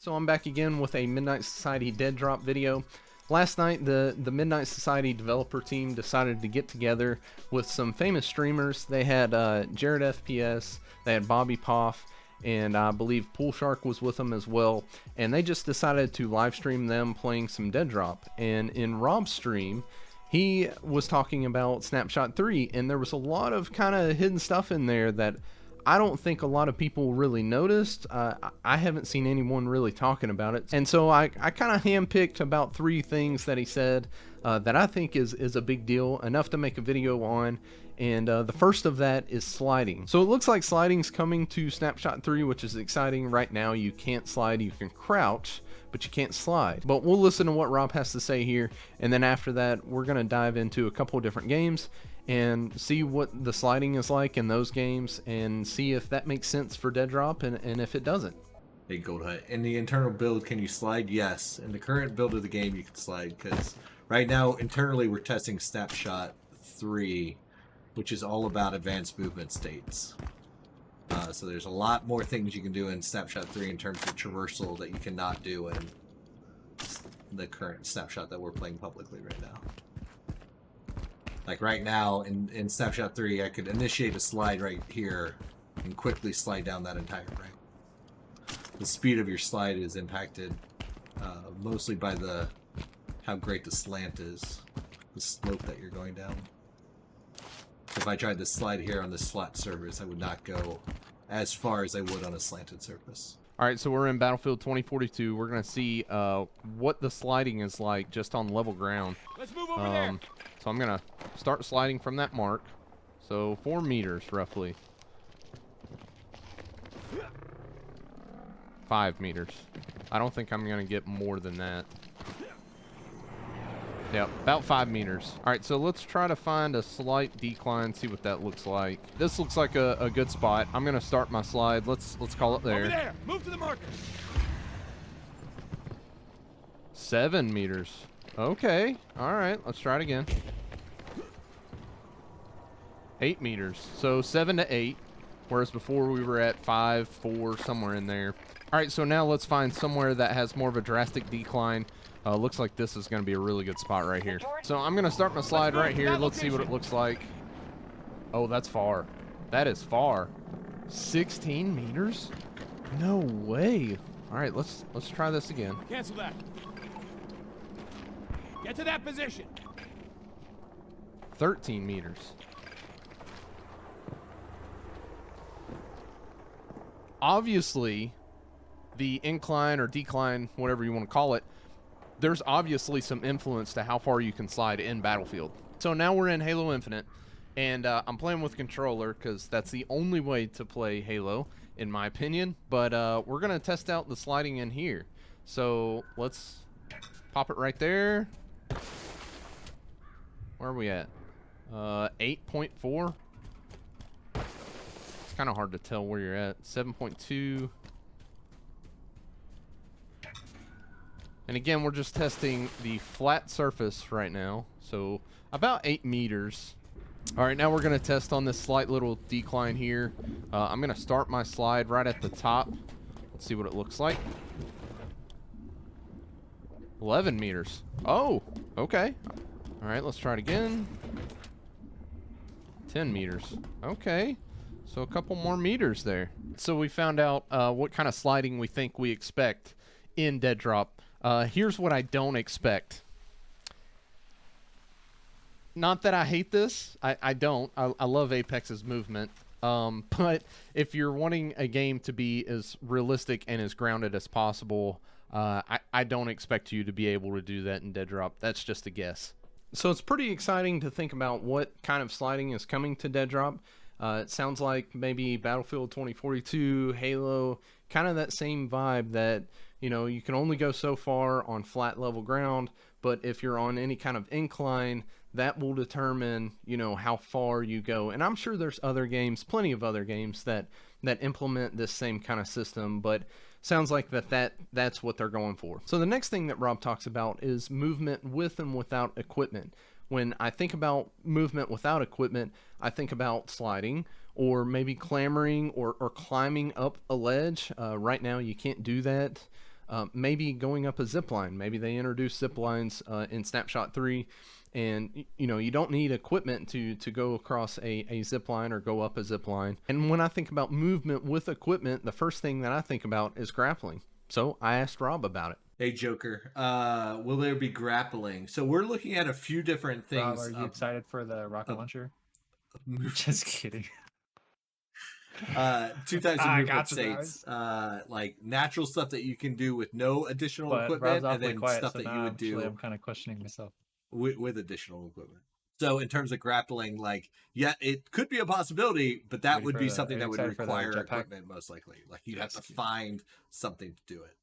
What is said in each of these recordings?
So I'm back again with a Midnight Society Deadrop video. Last night, the Midnight Society developer team decided to get together with some famous streamers. They had Jared FPS, they had Bobby Poff, and I believe Pool Shark was with them as well. And they just decided to live stream them playing some Deadrop. And in Rob's stream, he was talking about Snapshot 3, and there was a lot of kind of hidden stuff in there that I don't think a lot of people really noticed. I haven't seen anyone really talking about it. And so I kind of handpicked about 3 things that he said that I think is a big deal, enough to make a video on. And the first of that is sliding. So it looks like sliding's coming to Snapshot 3, which is exciting. Right now you can't slide, you can crouch, but you can't slide. But we'll listen to what Rob has to say here, and then after that we're going to dive into a couple of different games and see what the sliding is like in those games and see if that makes sense for Deadrop and if it doesn't. Hey Gold Hut, in the internal build, can you slide? Yes. In the current build of the game, you can slide, because right now, internally, we're testing Snapshot 3, which is all about advanced movement states. So there's a lot more things you can do in Snapshot 3 in terms of traversal that you cannot do in the current Snapshot that we're playing publicly right now. Like right now, in Snapshot 3, I could initiate a slide right here and quickly slide down that entire ramp. The speed of your slide is impacted mostly by how great the slant is, the slope that you're going down. If I tried to slide here on this flat surface, I would not go as far as I would on a slanted surface. All right, so we're in Battlefield 2042. We're going to see what the sliding is like just on level ground. Let's move over there. So I'm going to start sliding from that mark. So 4 meters, roughly. 5 meters. I don't think I'm going to get more than that. Yeah, about 5 meters. All right, so let's try to find a slight decline, see what that looks like. This looks like a good spot. I'm going to start my slide. Let's call it there. Over there. Move to the marker. 7 meters. Okay. All right, let's try it again. 8 meters. So 7 to 8, whereas before we were at 5, 4, somewhere in there. All right, so now let's find somewhere that has more of a drastic decline. Looks like this is going to be a really good spot right here. So I'm going to start my slide right here. Let's see what it looks like. Oh, that's far. That is far. 16 meters? No way. All right, let's try this again. Cancel that. Get to that position. 13 meters. Obviously, the incline or decline, whatever you want to call it, there's obviously some influence to how far you can slide in Battlefield. So now we're in Halo Infinite, and I'm playing with controller because that's the only way to play Halo, in my opinion. But we're going to test out the sliding in here. So let's pop it right there. Where are we at? 8.4. It's kind of hard to tell where you're at. 7.2. And again, we're just testing the flat surface right now, so about 8 meters. All right, now we're going to test on this slight little decline here. I'm going to start my slide right at the top. Let's see what it looks like. 11 meters. Oh, okay. All right, let's try it again. 10 meters. Okay, so a couple more meters there. So we found out what kind of sliding we think we expect in Deadrop. Here's what I don't expect. Not that I hate this. I don't. I love Apex's movement. But if you're wanting a game to be as realistic and as grounded as possible, I don't expect you to be able to do that in Deadrop. That's just a guess. So it's pretty exciting to think about what kind of sliding is coming to Deadrop. It sounds like maybe Battlefield 2042, Halo, kind of that same vibe that, you know, you can only go so far on flat level ground, but if you're on any kind of incline, that will determine, you know, how far you go. And I'm sure there's other games, plenty of other games that implement this same kind of system, but sounds like that's what they're going for. So the next thing that Rob talks about is movement with and without equipment. When I think about movement without equipment, I think about sliding or maybe clambering or climbing up a ledge. Right now you can't do that. maybe going up a zip line. Maybe they introduce zip lines in Snapshot 3, and you don't need equipment to go across a zip line or go up a zip line. And when I think about movement with equipment, the first thing that I think about is grappling. So I asked Rob about it. Hey, Joker, will there be grappling? So we're looking at a few different things. Rob, are you excited for the rocket launcher? Just kidding. 2 types of I movement gotcha, states, like natural stuff that you can do with no additional But equipment, Rob's and awfully then quiet, stuff so that now you would actually do I'm kind of questioning myself. with additional equipment. So in terms of grappling, like, yeah, it could be a possibility, but that would be something that would require equipment, most likely. Like, you'd have to find something to do it.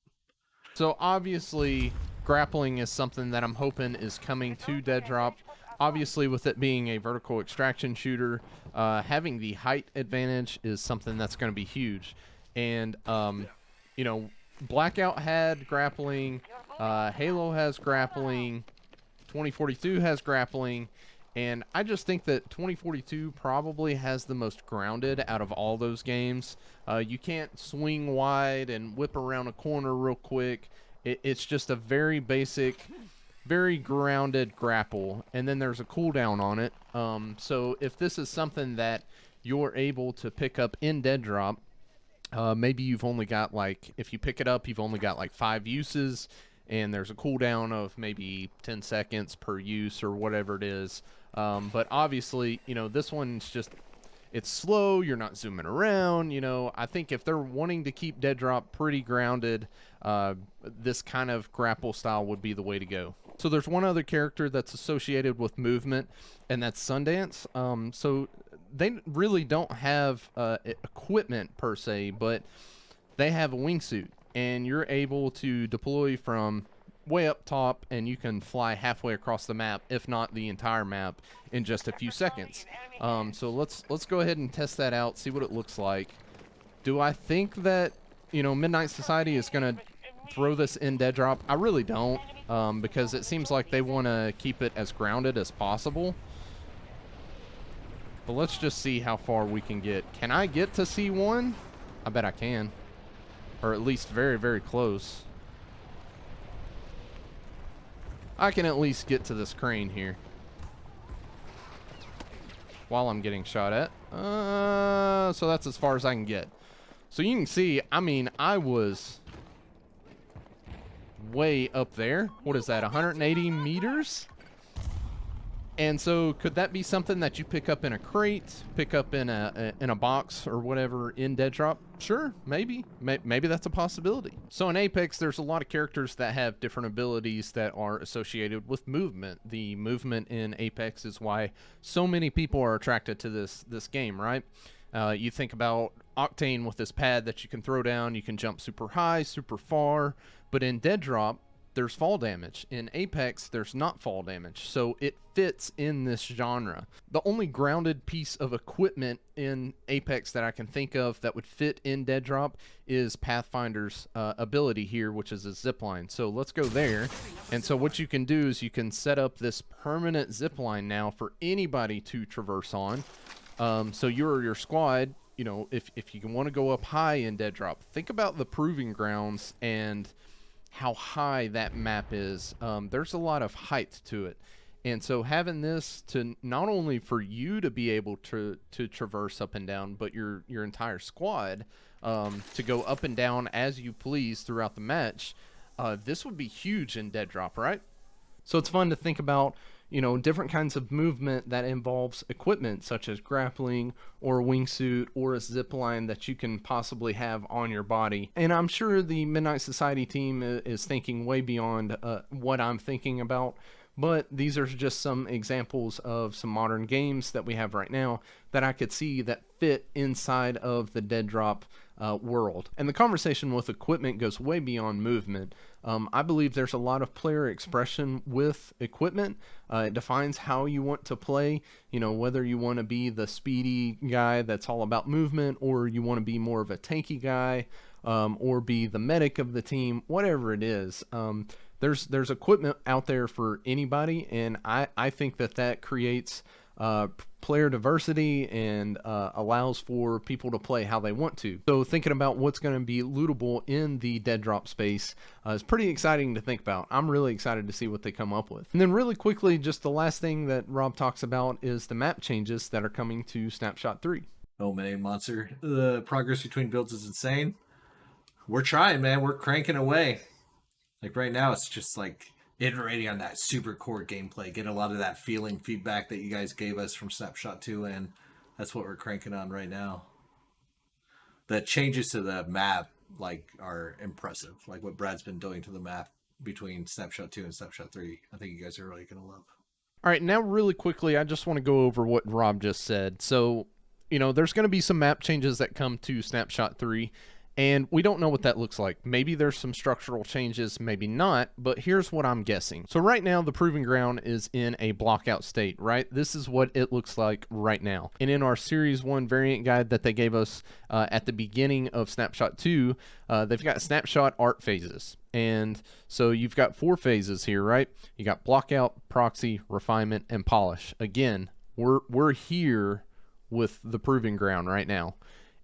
So obviously, grappling is something that I'm hoping is coming to Deadrop. Obviously, with it being a vertical extraction shooter, having the height advantage is something that's going to be huge. And, Blackout had grappling, Halo has grappling, 2042 has grappling, and I just think that 2042 probably has the most grounded out of all those games. You can't swing wide and whip around a corner real quick. It's just a very basic, very grounded grapple, and then there's a cooldown on it. So if this is something that you're able to pick up in Deadrop, maybe you've only got, like, if you pick it up, you've only got like 5 uses, and there's a cooldown of maybe 10 seconds per use or whatever it is. But obviously, this one's just, it's slow, you're not zooming around. I think if they're wanting to keep Deadrop pretty grounded, this kind of grapple style would be the way to go. So there's one other character that's associated with movement, and that's Sundance. So they really don't have equipment per se, but they have a wingsuit, and you're able to deploy from way up top, and you can fly halfway across the map, if not the entire map, in just a few seconds. So let's go ahead and test that out, see what it looks like. Do I think that Midnight Society is gonna throw this in Deadrop? I really don't, because it seems like they want to keep it as grounded as possible. But let's just see how far we can get. Can I get to C1? I bet I can, or at least very, very close. I can at least get to this crane here while I'm getting shot at. So that's as far as I can get. So you can see, I mean, I was way up there. What is that, 180 meters? And so could that be something that you pick up in a crate, pick up in a box or whatever in Deadrop? Sure, maybe. Maybe that's a possibility. So in Apex, there's a lot of characters that have different abilities that are associated with movement. The movement in Apex is why so many people are attracted to this game, right? You think about Octane with this pad that you can throw down. You can jump super high, super far. But in Deadrop, there's fall damage. In Apex, there's not fall damage. So it fits in this genre. The only grounded piece of equipment in Apex that I can think of that would fit in Deadrop is Pathfinder's ability here, which is a zipline. So let's go there. And so what you can do is you can set up this permanent zipline now for anybody to traverse on. So your squad, if you want to go up high in Deadrop, think about the proving grounds and how high that map is. There's a lot of height to it, and so having this to not only for you to be able to traverse up and down, but your entire squad to go up and down as you please throughout the match, this would be huge in Deadrop, right? So it's fun to think about different kinds of movement that involves equipment such as grappling or a wingsuit or a zip line that you can possibly have on your body. And I'm sure the Midnight Society team is thinking way beyond what I'm thinking about, but these are just some examples of some modern games that we have right now that I could see that fit inside of the Deadrop world. And the conversation with equipment goes way beyond movement. I believe there's a lot of player expression with equipment. It defines how you want to play, whether you want to be the speedy guy that's all about movement, or you want to be more of a tanky guy, or be the medic of the team, whatever it is. There's equipment out there for anybody, and I think that creates player diversity and allows for people to play how they want to. So thinking about what's going to be lootable in the Deadrop space is pretty exciting to think about. I'm really excited to see what they come up with. And then really quickly, just the last thing that Rob talks about is the map changes that are coming to Snapshot 3. Oh man, Monster. The progress between builds is insane. We're trying, man. We're cranking away. Like right now, it's just like iterating on that super core gameplay, get a lot of that feeling feedback that you guys gave us from Snapshot 2, and that's what we're cranking on right now. The changes to the map like are impressive. Like what Brad's been doing to the map between Snapshot 2 and Snapshot 3. I think you guys are really going to love. All right, now really quickly, I just want to go over what Rob just said. So, you know, there's going to be some map changes that come to Snapshot 3. And we don't know what that looks like. Maybe there's some structural changes, maybe not, but here's what I'm guessing. So right now, the Proving Ground is in a blockout state, right? This is what it looks like right now. And in our Series 1 variant guide that they gave us at the beginning of Snapshot 2, they've got snapshot art phases. And so you've got 4 phases here, right? You got blockout, proxy, refinement, and polish. Again, we're here with the Proving Ground right now.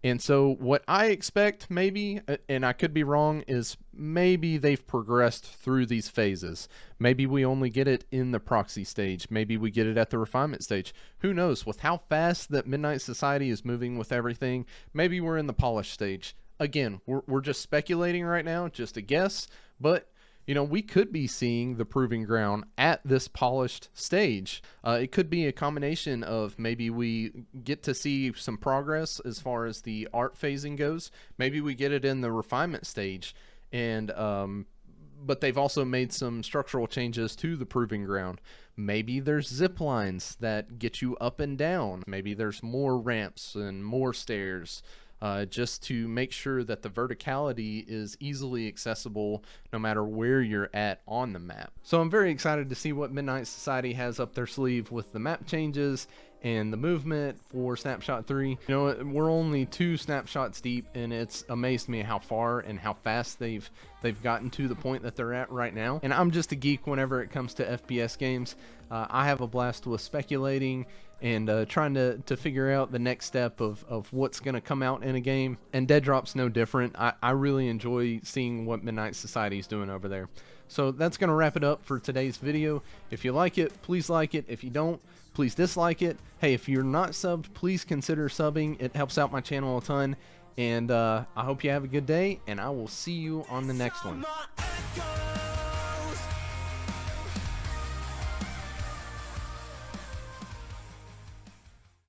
And so what I expect maybe, and I could be wrong, is maybe they've progressed through these phases. Maybe we only get it in the proxy stage. Maybe we get it at the refinement stage. Who knows? With how fast that Midnight Society is moving with everything, maybe we're in the polish stage. Again, we're just speculating right now, just a guess, but you know, we could be seeing the Proving Ground at this polished stage. It could be a combination of maybe we get to see some progress as far as the art phasing goes. Maybe we get it in the refinement stage, and but they've also made some structural changes to the Proving Ground. Maybe there's zip lines that get you up and down. Maybe there's more ramps and more stairs. Just to make sure that the verticality is easily accessible no matter where you're at on the map. So I'm very excited to see what Midnight Society has up their sleeve with the map changes and the movement for Snapshot 3. You know, we're only 2 snapshots deep, and it's amazed me how far and how fast they've gotten to the point that they're at right now. And I'm just a geek whenever it comes to FPS games. I have a blast with speculating and trying to figure out the next step of what's going to come out in a game. And Deadrop's no different. I really enjoy seeing what Midnight Society is doing over there. So that's going to wrap it up for today's video. If you like it, please like it. If you don't, please dislike it. Hey, if you're not subbed, please consider subbing. It helps out my channel a ton. And I hope you have a good day, and I will see you on the next one.